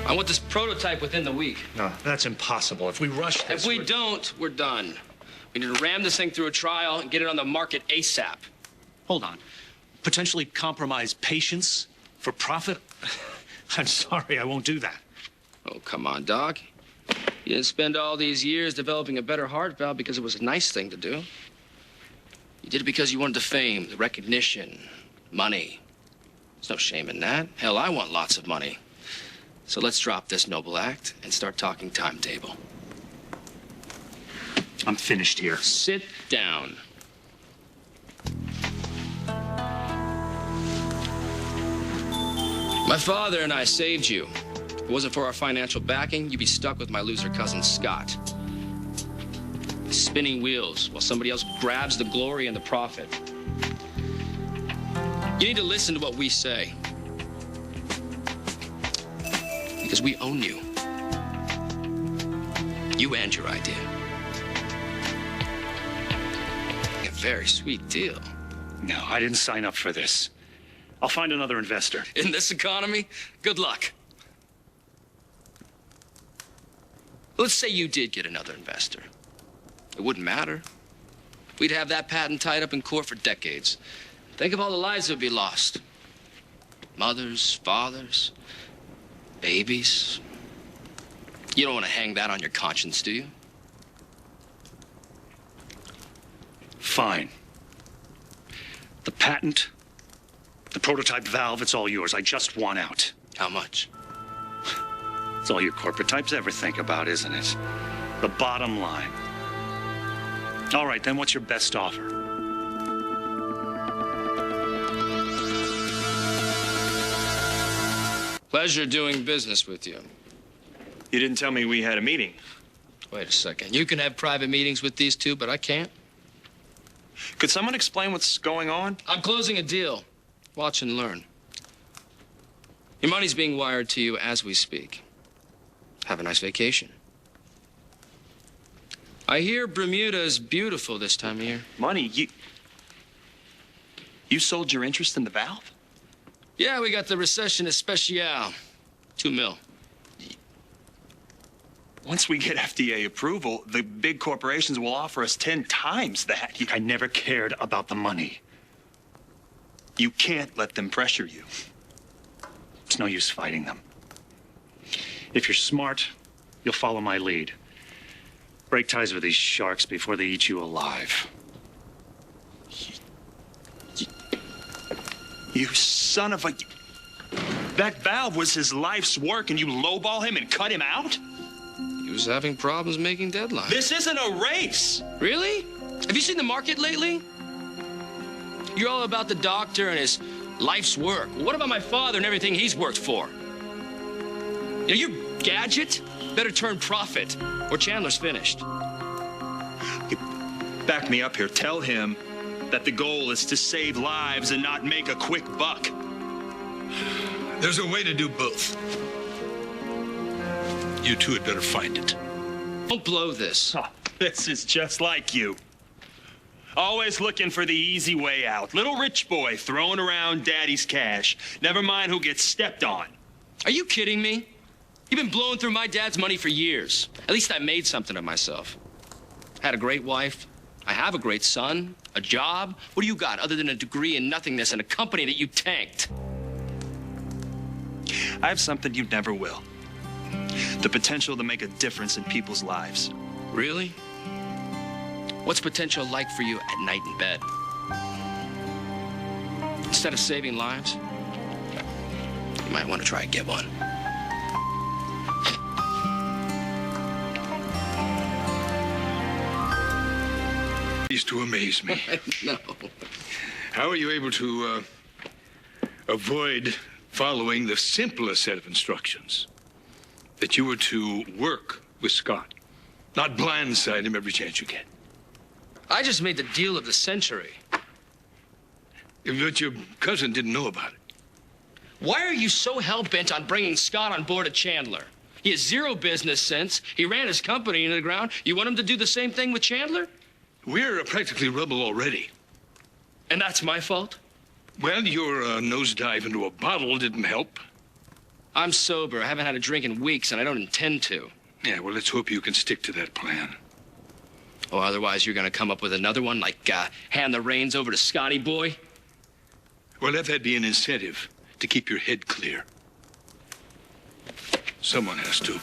I want this prototype within the week. No, that's impossible. If we rush this... If we don't, we're done. We need to ram this thing through a trial and get it on the market ASAP. Hold on. Potentially compromise patients for profit? I'm sorry, I won't do that. Oh, come on, Doc. You didn't spend all these years developing a better heart valve because it was a nice thing to do. You did it because you wanted the fame, the recognition, money. There's no shame in that. Hell, I want lots of money. So let's drop this noble act and start talking timetable. I'm finished here. Sit down. My father and I saved you. If it wasn't for our financial backing, you'd be stuck with my loser cousin, Scott. Spinning wheels while somebody else grabs the glory and the profit. You need to listen to what we say. Because we own you. You and your idea. A very sweet deal. No, I didn't sign up for this. I'll find another investor. In this economy, good luck. Let's say you did get another investor. It wouldn't matter. We'd have that patent tied up in court for decades. Think of all the lives that would be lost. Mothers, fathers, babies. You don't want to hang that on your conscience, do you? Fine. The patent, the prototype valve, it's all yours. I just want out. How much? It's all your corporate types ever think about, isn't it? The bottom line. All right, then what's your best offer? Pleasure doing business with you. You didn't tell me we had a meeting. Wait a second. You can have private meetings with these two, but I can't. Could someone explain what's going on? I'm closing a deal. Watch and learn. Your money's being wired to you as we speak. Have a nice vacation. I hear Bermuda is beautiful this time of year. Money? You sold your interest in the valve? Yeah, we got the recession especial. $2 million. Once we get FDA approval, the big corporations will offer us 10 times that. I never cared about the money. You can't let them pressure you. It's no use fighting them. If you're smart, you'll follow my lead. Break ties with these sharks before they eat you alive. You son of a... That valve was his life's work and you lowball him and cut him out? He was having problems making deadlines. This isn't a race. Really? Have you seen the market lately? You're all about the doctor and his life's work. What about my father and everything he's worked for? You know, your gadget better turn profit or Chandler's finished. Back me up here. Tell him that the goal is to save lives and not make a quick buck. There's a way to do both. You two had better find it. Don't blow this. Oh, this is just like you. Always looking for the easy way out. Little rich boy throwing around daddy's cash. Never mind who gets stepped on. Are you kidding me? You've been blowing through my dad's money for years. At least I made something of myself. Had a great wife. I have a great son. A job. What do you got other than a degree in nothingness and a company that you tanked? I have something you never will. The potential to make a difference in people's lives. Really? What's potential like for you at night in bed? Instead of saving lives, you might want to try and get one. To amaze me. No. How are you able to avoid following the simplest set of instructions? That you were to work with Scott, not blindside him every chance you get. I just made the deal of the century. But your cousin didn't know about it. Why are you so hell-bent on bringing Scott on board at Chandler? He has zero business sense. He ran his company into the ground. You want him to do the same thing with Chandler? We're practically rubble already. And that's my fault? Well, your nosedive into a bottle didn't help. I'm sober. I haven't had a drink in weeks, and I don't intend to. Yeah, well, let's hope you can stick to that plan. Or otherwise, you're going to come up with another one, like hand the reins over to Scotty Boy? Well, let that be an incentive to keep your head clear. Someone has to.